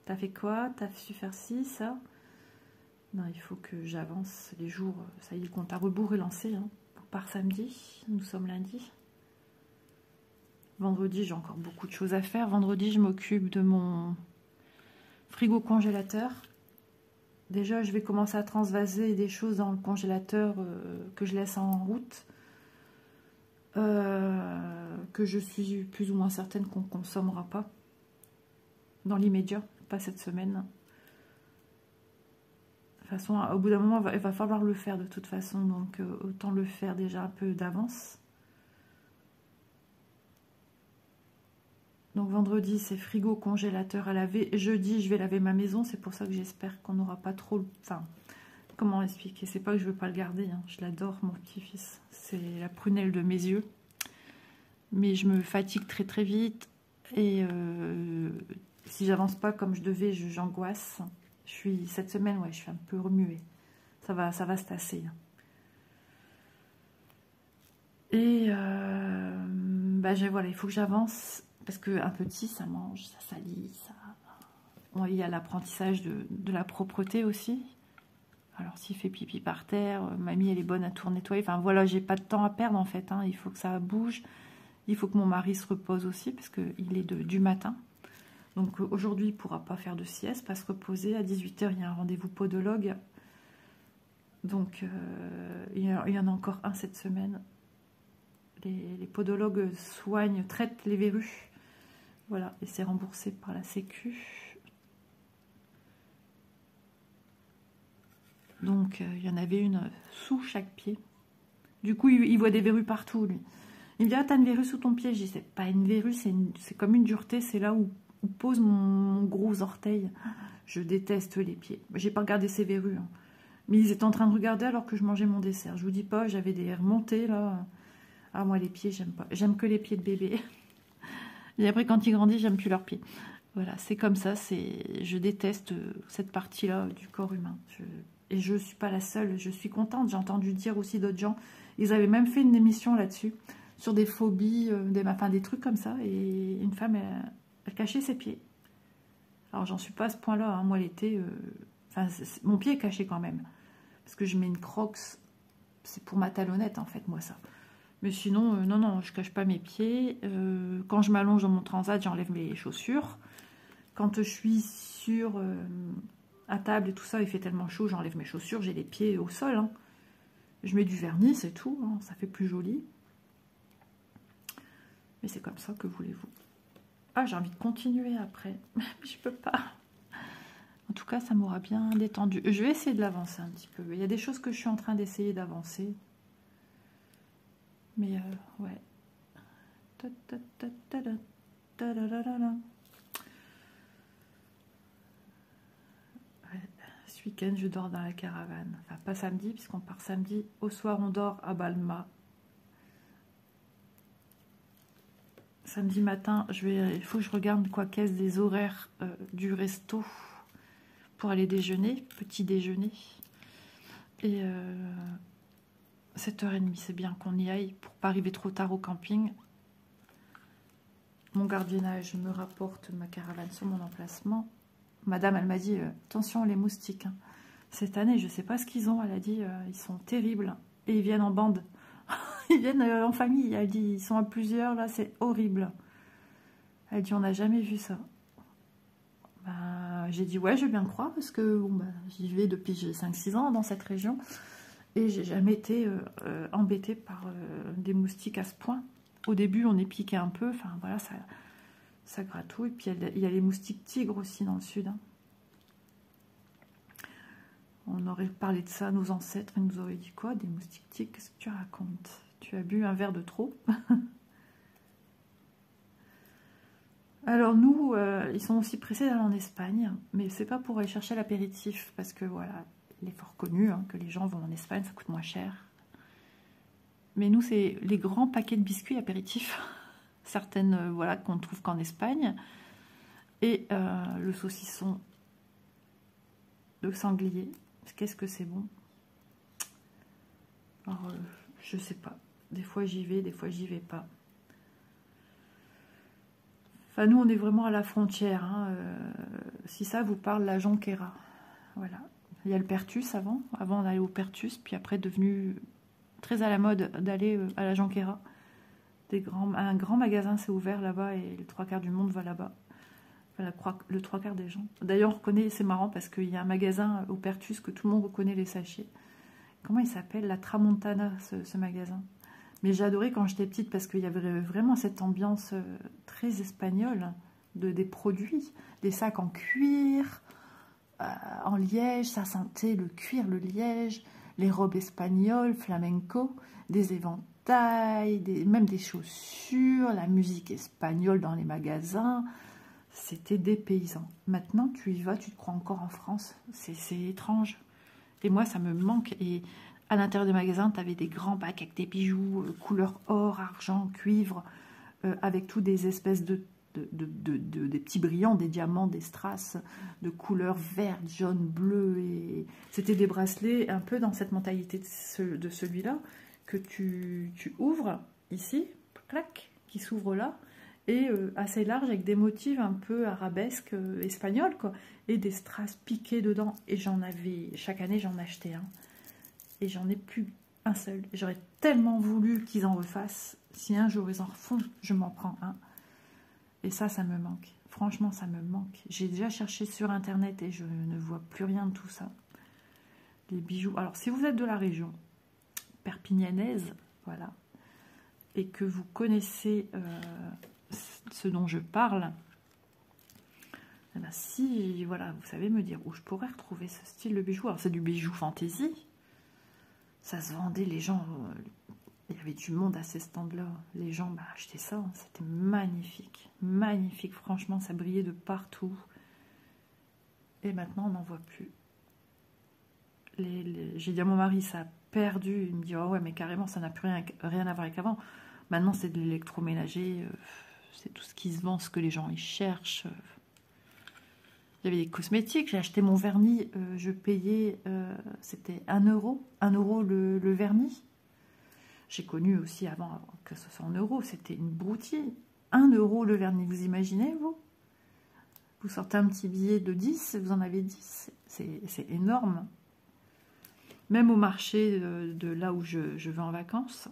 T'as fait quoi? T'as su faire ci, ça? Non, il faut que j'avance les jours. Ça y est, le compte à rebours est lancé. Hein. On part samedi, nous sommes lundi. Vendredi, j'ai encore beaucoup de choses à faire. Vendredi, je m'occupe de mon frigo congélateur. Déjà, je vais commencer à transvaser des choses dans le congélateur que je laisse en route. Que je suis plus ou moins certaine qu'on ne consommera pas. Dans l'immédiat, pas cette semaine. De toute façon, au bout d'un moment, il va falloir le faire de toute façon. Donc, autant le faire déjà un peu d'avance. Donc vendredi, c'est frigo, congélateur à laver. Jeudi, je vais laver ma maison. C'est pour ça que j'espère qu'on n'aura pas trop... Enfin, comment expliquer? C'est pas que je veux pas le garder. Hein. Je l'adore, mon petit-fils. C'est la prunelle de mes yeux. Mais je me fatigue très très vite. Et si j'avance pas comme je devais, j'angoisse. Cette semaine, ouais, je suis un peu remuée. Ça va se tasser. Et voilà, il faut que j'avance. Parce qu'un petit, ça mange, ça salit, ça... Bon, il y a l'apprentissage de la propreté aussi. Alors, s'il fait pipi par terre, mamie, elle est bonne à tout nettoyer. Enfin, voilà, j'ai pas de temps à perdre, en fait. Hein. Il faut que ça bouge. Il faut que mon mari se repose aussi, parce qu'il est du matin. Donc aujourd'hui, il ne pourra pas faire de sieste, pas se reposer. À 18 h, il y a un rendez-vous podologue. Donc il y en a encore un cette semaine. Les podologues traitent les verrues. Voilà, et c'est remboursé par la Sécu. Donc il y en avait une sous chaque pied. Du coup, il voit des verrues partout, lui. Il me dit, ah, t'as une verrue sous ton pied. Je dis, c'est pas une verrue, c'est comme une dureté. C'est là où pose mon gros orteil. Je déteste les pieds. J'ai pas regardé ces verrues. Hein. Mais ils étaient en train de regarder alors que je mangeais mon dessert. Je vous dis pas, j'avais des remontées, là. Ah, moi, les pieds, j'aime pas. J'aime que les pieds de bébé. Et après, quand ils grandissent, j'aime plus leurs pieds. Voilà, c'est comme ça. Je déteste cette partie-là du corps humain. Et je ne suis pas la seule. Je suis contente. J'ai entendu dire aussi d'autres gens. Ils avaient même fait une émission là-dessus, sur des phobies, des trucs comme ça. Et une femme, elle cachait ses pieds. Alors, j'en suis pas à ce point-là. Hein. Moi, l'été, mon pied est caché quand même. Parce que je mets une Crocs. C'est pour ma talonnette, en fait, moi, ça. Mais sinon, non, je cache pas mes pieds. Quand je m'allonge dans mon transat, j'enlève mes chaussures. Quand je suis à table et tout ça, il fait tellement chaud, j'enlève mes chaussures, j'ai les pieds au sol. Hein. Je mets du vernis, c'est tout. Hein, ça fait plus joli. Mais c'est comme ça, que voulez-vous. Ah, j'ai envie de continuer après. Mais je peux pas. En tout cas, ça m'aura bien détendu. Je vais essayer de l'avancer un petit peu. Il y a des choses que je suis en train d'essayer d'avancer. Mais ouais. Ce week-end, je dors dans la caravane. Enfin, pas samedi, puisqu'on part samedi. Au soir, on dort à Balma. Samedi matin, il faut que je regarde quoi qu'est-ce des horaires du resto pour aller déjeuner, petit déjeuner. Et 7h30, c'est bien qu'on y aille pour pas arriver trop tard au camping. Mon gardiennage me rapporte ma caravane sur mon emplacement. Madame, elle m'a dit, attention les moustiques. Hein. Cette année, je sais pas ce qu'ils ont. Elle a dit, ils sont terribles. Et ils viennent en bande. Ils viennent en famille. Elle dit, ils sont à plusieurs, là, c'est horrible. Elle dit, on n'a jamais vu ça. J'ai dit, ouais, je veux bien le croire, parce que bon, j'y vais depuis 5-6 ans dans cette région. Et j'ai jamais été embêtée par des moustiques à ce point. Au début, on est piqué un peu. Enfin, voilà, ça gratouille. Puis, il y a les moustiques tigres aussi dans le sud. Hein. On aurait parlé de ça à nos ancêtres. Ils nous auraient dit quoi? Des moustiques tigres? Qu'est-ce que tu racontes? Tu as bu un verre de trop? Alors nous, ils sont aussi pressés d'aller en Espagne. Mais c'est pas pour aller chercher l'apéritif. Parce que voilà, il est fort connu hein, que les gens vont en Espagne. Ça coûte moins cher. Mais nous, c'est les grands paquets de biscuits apéritifs. Certaines, voilà, qu'on ne trouve qu'en Espagne. Et le saucisson de sanglier. Qu'est-ce que c'est bon. Alors, je sais pas. Des fois, j'y vais, des fois, j'y vais pas. Enfin, nous, on est vraiment à la frontière. Hein. Si ça vous parle, la Jonquera. Voilà. Il y a le Pertus avant d'aller au Pertus. Puis après, devenu très à la mode d'aller à la Jonquera. Un grand magasin s'est ouvert là-bas et le 3/4 du monde va là-bas. Enfin, le 3/4 des gens. D'ailleurs, on reconnaît, c'est marrant parce qu'il y a un magasin au Pertus que tout le monde reconnaît les sachets. Comment il s'appelle? La Tramontana, ce magasin. Mais j'ai adoré quand j'étais petite parce qu'il y avait vraiment cette ambiance très espagnole des produits. Des sacs en cuir, en liège, ça sentait le cuir, le liège, les robes espagnoles, flamenco, des éventails, même des chaussures, la musique espagnole dans les magasins. C'était dépaysant. Maintenant, tu y vas, tu te crois encore en France. C'est étrange. Et moi, ça me manque. Et à l'intérieur des magasins, tu avais des grands bacs avec des bijoux, couleur or, argent, cuivre, avec tous des espèces des petits brillants, des diamants, des strass, de couleur verte, jaune, bleu. Et c'était des bracelets un peu dans cette mentalité de celui-là, que tu ouvres ici, clac, qui s'ouvre là, et assez large avec des motifs un peu arabesques, espagnols, quoi, et des strass piqués dedans. Et j'en avais, chaque année, j'en achetais un. Et j'en ai plus un seul. J'aurais tellement voulu qu'ils en refassent. Si un jour ils en refont, je m'en prends un. Et ça me manque. Franchement, ça me manque. J'ai déjà cherché sur internet et je ne vois plus rien de tout ça. Les bijoux. Alors, si vous êtes de la région perpignanaise, voilà, et que vous connaissez ce dont je parle, eh ben, si, voilà, vous savez me dire où je pourrais retrouver ce style de bijoux. Alors, c'est du bijou fantaisie. Ça se vendait, les gens, il y avait du monde à ces stands-là. Les gens achetaient ça, hein, c'était magnifique. Magnifique, franchement, ça brillait de partout. Et maintenant, on n'en voit plus. J'ai dit à mon mari, ça a perdu. Il me dit, oh ouais, mais carrément, ça n'a plus rien à voir avec avant. Maintenant, c'est de l'électroménager. C'est tout ce qui se vend, ce que les gens y cherchent. Il y avait des cosmétiques. J'ai acheté mon vernis. Je payais, c'était 1 euro. 1 euro le vernis. J'ai connu aussi avant que ce soit en euros. C'était une broutille. 1 euro le vernis. Vous imaginez, vous? Vous sortez un petit billet de 10, vous en avez 10. C'est énorme. Même au marché de là où je vais en vacances,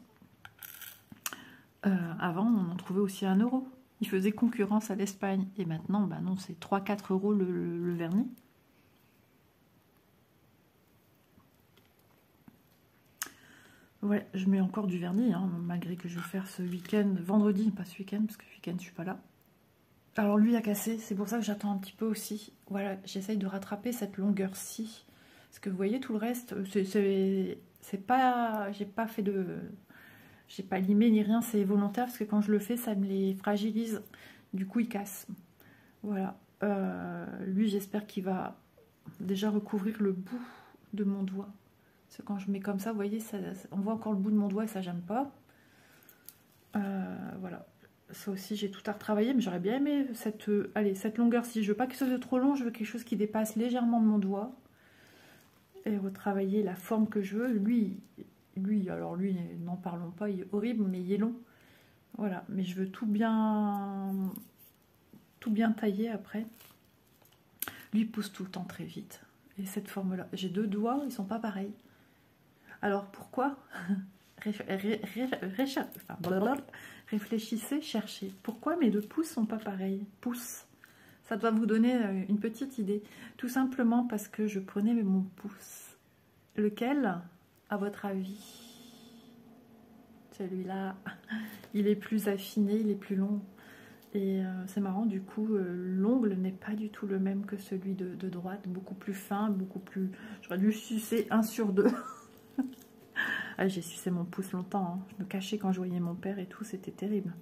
avant, on en trouvait aussi 1 euro. Il faisait concurrence à l'Espagne. Et maintenant, bah non, c'est 3-4 euros le vernis. Ouais, je mets encore du vernis, hein, malgré que je vais faire ce week-end, vendredi, pas ce week-end, parce que ce week-end, je suis pas là. Alors lui a cassé, c'est pour ça que j'attends un petit peu aussi. Voilà, j'essaye de rattraper cette longueur-ci. Parce que vous voyez, tout le reste, c'est pas... J'ai pas fait de... J'ai pas limé ni rien, c'est volontaire, parce que quand je le fais, ça me les fragilise. Du coup, il casse. Voilà. Lui, j'espère qu'il va déjà recouvrir le bout de mon doigt. Parce que quand je mets comme ça, vous voyez, on voit encore le bout de mon doigt et ça, j'aime pas. Voilà. Ça aussi, j'ai tout à retravailler, mais j'aurais bien aimé cette longueur-ci. Je veux pas quelque chose de trop long, je veux quelque chose qui dépasse légèrement de mon doigt. Et retravailler la forme que je veux. Lui, n'en parlons pas, il est horrible, mais il est long. Voilà, mais je veux tout bien tailler après. Lui pousse tout le temps très vite. Et cette forme-là, j'ai 2 doigts, ils sont pas pareils. Alors pourquoi? Réfléchissez, cherchez. Pourquoi mes 2 pouces sont pas pareils? Pouces. Ça doit vous donner une petite idée. Tout simplement parce que je prenais mon pouce. Lequel, à votre avis? Celui-là, il est plus affiné, il est plus long. Et c'est marrant, du coup, l'ongle n'est pas du tout le même que celui de droite. Beaucoup plus fin, beaucoup plus... J'aurais dû sucer 1 sur 2. Ah, j'ai sucé mon pouce longtemps. Hein. Je me cachais quand je voyais mon père et tout, c'était terrible.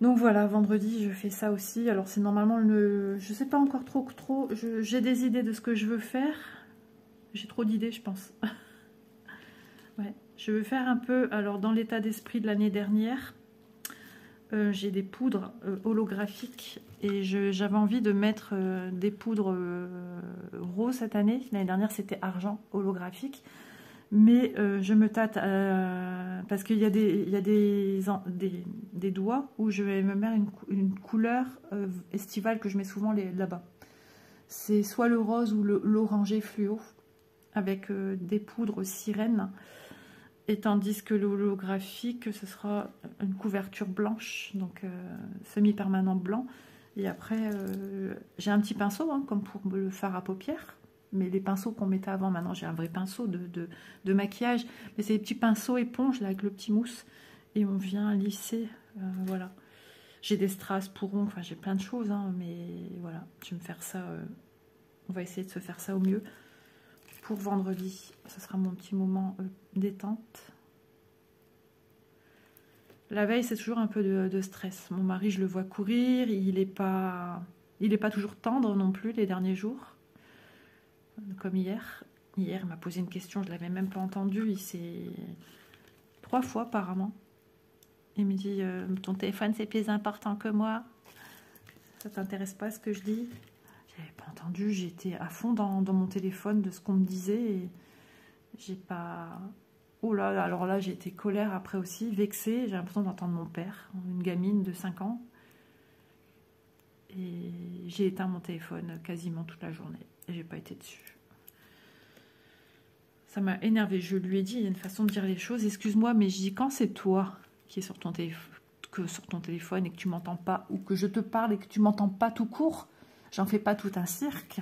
Donc voilà, vendredi, je fais ça aussi. Alors c'est normalement le... Je sais pas encore trop. J'ai des idées de ce que je veux faire. J'ai trop d'idées, je pense. Ouais, je veux faire un peu... Alors dans l'état d'esprit de l'année dernière, j'ai des poudres holographiques. Et j'avais envie de mettre des poudres roses cette année. L'année dernière, c'était argent holographique. Mais je me tâte parce qu'il y a des doigts où je vais me mettre une couleur estivale que je mets souvent là-bas. C'est soit le rose ou l'orangé fluo avec des poudres sirènes. Et tandis que l'holographique, ce sera une couverture blanche, donc semi-permanent blanc. Et après, j'ai un petit pinceau, hein, comme pour le fard à paupières. Mais les pinceaux qu'on mettait avant, maintenant j'ai un vrai pinceau de maquillage. Mais c'est des petits pinceaux éponges là, avec le petit mousse. Et on vient lisser, voilà. J'ai des strass pour ongles, enfin j'ai plein de choses. Hein, mais voilà, je vais me faire ça. On va essayer de se faire ça au mieux. Pour vendredi, ce sera mon petit moment détente. La veille, c'est toujours un peu de stress. Mon mari, je le vois courir. Il n'est pas toujours tendre non plus les derniers jours. Comme hier. Hier, il m'a posé une question, je ne l'avais même pas entendue. Il s'est 3 fois apparemment. Il me dit ton téléphone c'est plus important que moi. Ça t'intéresse pas ce que je dis? J'avais pas entendu, j'étais à fond dans mon téléphone de ce qu'on me disait. Et j'ai pas... Oh là là, alors là j'ai été colère après aussi, vexée. J'ai l'impression d'entendre mon père, une gamine de 5 ans. Et j'ai éteint mon téléphone quasiment toute la journée. Et j'ai pas été dessus. Ça m'a énervé. Je lui ai dit, il y a une façon de dire les choses. Excuse-moi, mais je dis, quand c'est toi qui es sur ton téléphone et que tu m'entends pas, ou que je te parle et que tu m'entends pas tout court, j'en fais pas tout un cirque.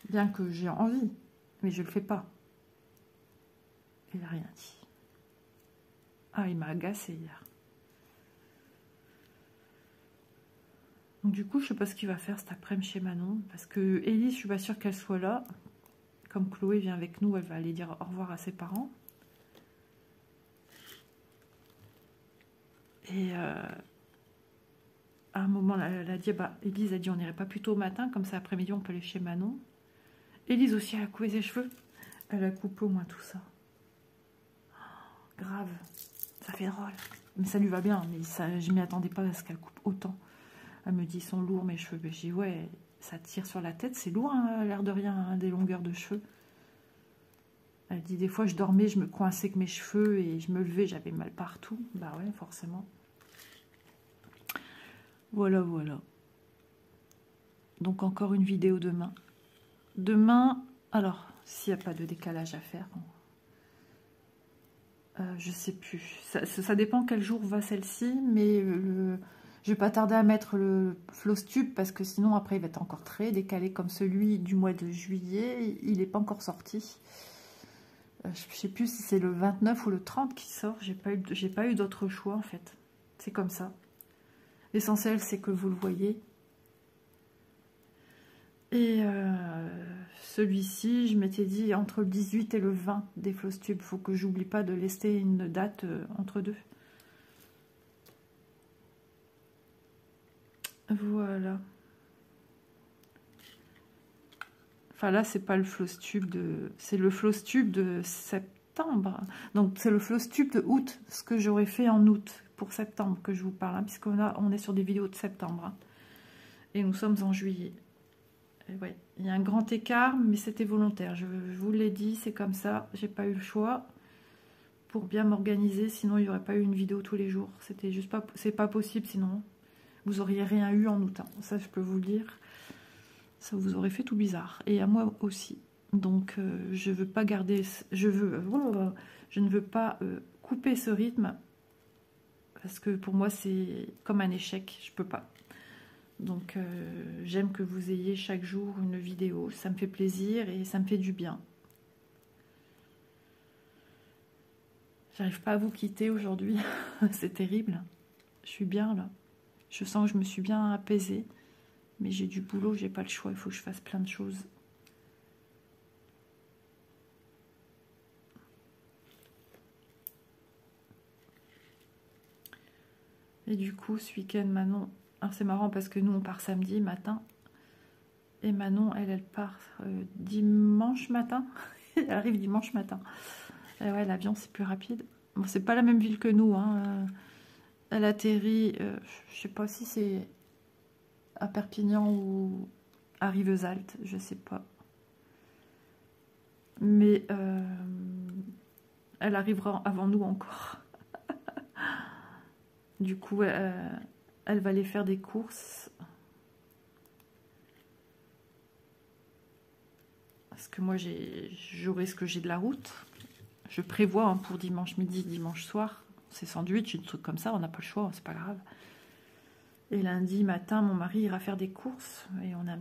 Bien que j'ai envie, mais je le fais pas. Il n'a rien dit. Ah, il m'a agacé hier. Donc du coup, je sais pas ce qu'il va faire cet après-midi chez Manon, parce que Élise, je suis pas sûre qu'elle soit là. Comme Chloé vient avec nous, elle va aller dire au revoir à ses parents. Et à un moment, elle a dit, bah, Élise a dit, on n'irait pas plus tôt au matin, comme ça après-midi, on peut aller chez Manon. Élise aussi, elle a coupé ses cheveux. Elle a coupé au moins tout ça. Oh, grave, ça fait drôle. Mais ça lui va bien, mais ça, je m'y attendais pas à ce qu'elle coupe autant. Elle me dit, ils sont lourds mes cheveux. Ben, je dis, ouais, ça tire sur la tête, c'est lourd, hein, l'air de rien, hein, des longueurs de cheveux. Elle dit, des fois, je dormais, je me coinçais avec mes cheveux et je me levais, j'avais mal partout. Bah ouais, forcément. Voilà, voilà. Donc, encore une vidéo demain. Demain, alors, s'il n'y a pas de décalage à faire, je sais plus. Ça dépend quel jour va celle-ci, mais je vais pas tarder à mettre le floss tube parce que sinon, après, il va être encore très décalé comme celui du mois de juillet. Il n'est pas encore sorti. Je ne sais plus si c'est le 29 ou le 30 qui sort. J'ai pas eu d'autre choix en fait. C'est comme ça. L'essentiel c'est que vous le voyez. Et celui-ci, je m'étais dit entre le 18 et le 20 des floss tubes. Il faut que j'oublie pas de laisser une date entre deux. Voilà. Enfin là, c'est pas le floss tube de... C'est le floss tube de septembre. Donc c'est le floss tube de août. Ce que j'aurais fait en août pour septembre que je vous parle. Hein, puisqu'on est sur des vidéos de septembre. Hein, et nous sommes en juillet. Et ouais, il y a un grand écart, mais c'était volontaire. Je vous l'ai dit, c'est comme ça. J'ai pas eu le choix pour bien m'organiser. Sinon, il n'y aurait pas eu une vidéo tous les jours. C'était juste pas... C'est pas possible sinon. Vous auriez rien eu en août. Hein. Ça, je peux vous le dire. Ça vous aurait fait tout bizarre. Et à moi aussi. Donc, je veux pas garder... je ne veux pas couper ce rythme. Parce que pour moi, c'est comme un échec. Je peux pas. Donc, j'aime que vous ayez chaque jour une vidéo. Ça me fait plaisir et ça me fait du bien. J'arrive pas à vous quitter aujourd'hui. C'est terrible. Je suis bien là. Je sens que je me suis bien apaisée. Mais j'ai du boulot, j'ai pas le choix, il faut que je fasse plein de choses. Et du coup, ce week-end, Manon... Alors c'est marrant parce que nous, on part samedi matin. Et Manon, elle part dimanche matin. Elle arrive dimanche matin. Et ouais, l'avion, c'est plus rapide. Bon, c'est pas la même ville que nous. Hein. Elle atterrit, je sais pas si c'est... à Perpignan ou à Rivesaltes, je sais pas. Mais elle arrivera avant nous encore. Du coup, elle va aller faire des courses. Parce que moi, j'aurai ce que j'ai de la route. Je prévois hein, pour dimanche midi, dimanche soir. C'est sandwich, un truc comme ça, on n'a pas le choix, c'est pas grave. Et lundi matin, mon mari ira faire des courses. Et on a un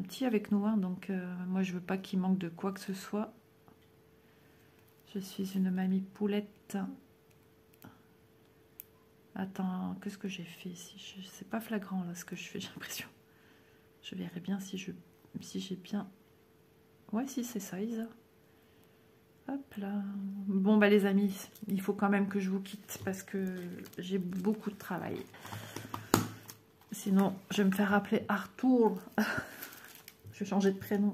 petit avec nous. Hein, donc, moi, je veux pas qu'il manque de quoi que ce soit. Je suis une mamie poulette. Attends, qu'est-ce que j'ai fait ici? C'est pas flagrant, là, ce que je fais, j'ai l'impression. Je verrai bien si j'ai bien... Ouais, si, c'est ça, Isa. Hop là. Bon, bah, les amis, il faut quand même que je vous quitte parce que j'ai beaucoup de travail. Sinon, je vais me faire appeler Arthur. Je vais changer de prénom.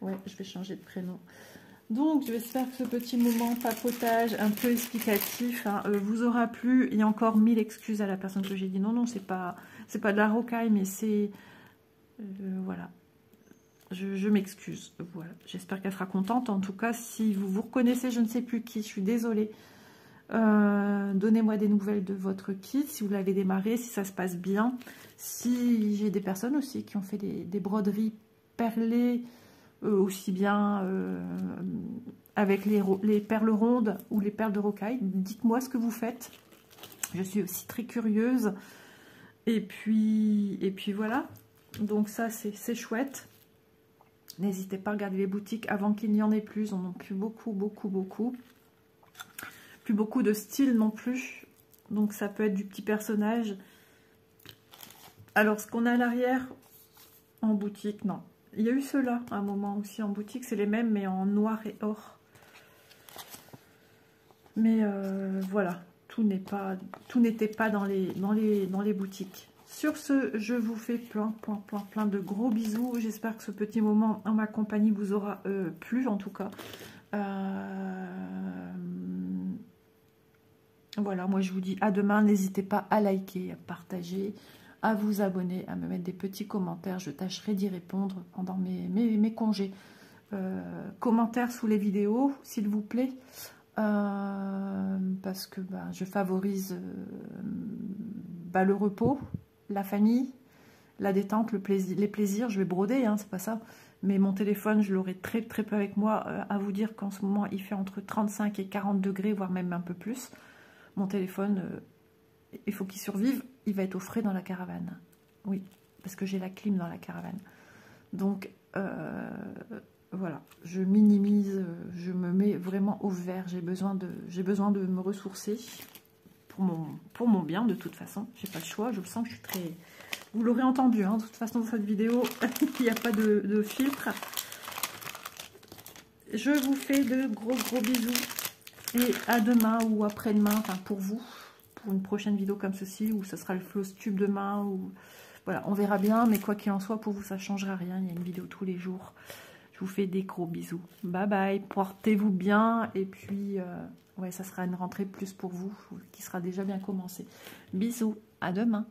Ouais, je vais changer de prénom. Donc, j'espère que ce petit moment papotage un peu explicatif hein, vous aura plu. Il y a encore 1000 excuses à la personne que j'ai dit. Non, non, c'est pas de la rocaille, mais c'est... voilà. Je m'excuse. Voilà. J'espère qu'elle sera contente. En tout cas, si vous vous reconnaissez, je ne sais plus qui, je suis désolée. Donnez-moi des nouvelles de votre kit, si vous l'avez démarré, si ça se passe bien. Si j'ai des personnes aussi qui ont fait des broderies perlées aussi bien avec les perles rondes ou les perles de rocaille. Dites-moi ce que vous faites. Je suis aussi très curieuse. Et puis voilà. Donc ça, c'est chouette. N'hésitez pas à regarder les boutiques avant qu'il n'y en ait plus. On n'en a plus beaucoup. Plus beaucoup de styles non plus. Donc ça peut être du petit personnage. Alors ce qu'on a à l'arrière en boutique, non. Il y a eu ceux-là à un moment aussi en boutique. C'est les mêmes mais en noir et or. Mais voilà. Tout n'était pas dans les boutiques. Sur ce, je vous fais plein de gros bisous. J'espère que ce petit moment en ma compagnie vous aura plu en tout cas. Voilà, moi je vous dis à demain. N'hésitez pas à liker, à partager, à vous abonner, à me mettre des petits commentaires. Je tâcherai d'y répondre pendant mes congés. Commentaires sous les vidéos, s'il vous plaît. Parce que je favorise le repos, la famille, la détente, les plaisirs. Je vais broder, hein, c'est pas ça. Mais mon téléphone, je l'aurai très peu avec moi. À vous dire qu'en ce moment, il fait entre 35 et 40 degrés, voire même un peu plus. Mon téléphone, il faut qu'il survive. Il va être au frais dans la caravane. Oui, parce que j'ai la clim dans la caravane. Donc, voilà, je minimise, je me mets vraiment au vert. J'ai besoin de me ressourcer pour mon bien, de toute façon. J'ai pas le choix, je le sens que je suis très... Vous l'aurez entendu, hein, de toute façon, dans cette vidéo, il n'y a pas de filtre. Je vous fais de gros bisous. Et à demain ou après-demain, enfin pour vous, pour une prochaine vidéo comme ceci, où ce sera le floss tube demain, ou... Voilà, on verra bien, mais quoi qu'il en soit, pour vous, ça ne changera rien. Il y a une vidéo tous les jours. Je vous fais des gros bisous. Bye bye, portez-vous bien. Et puis, ouais, ça sera une rentrée plus pour vous, qui sera déjà bien commencée. Bisous, à demain.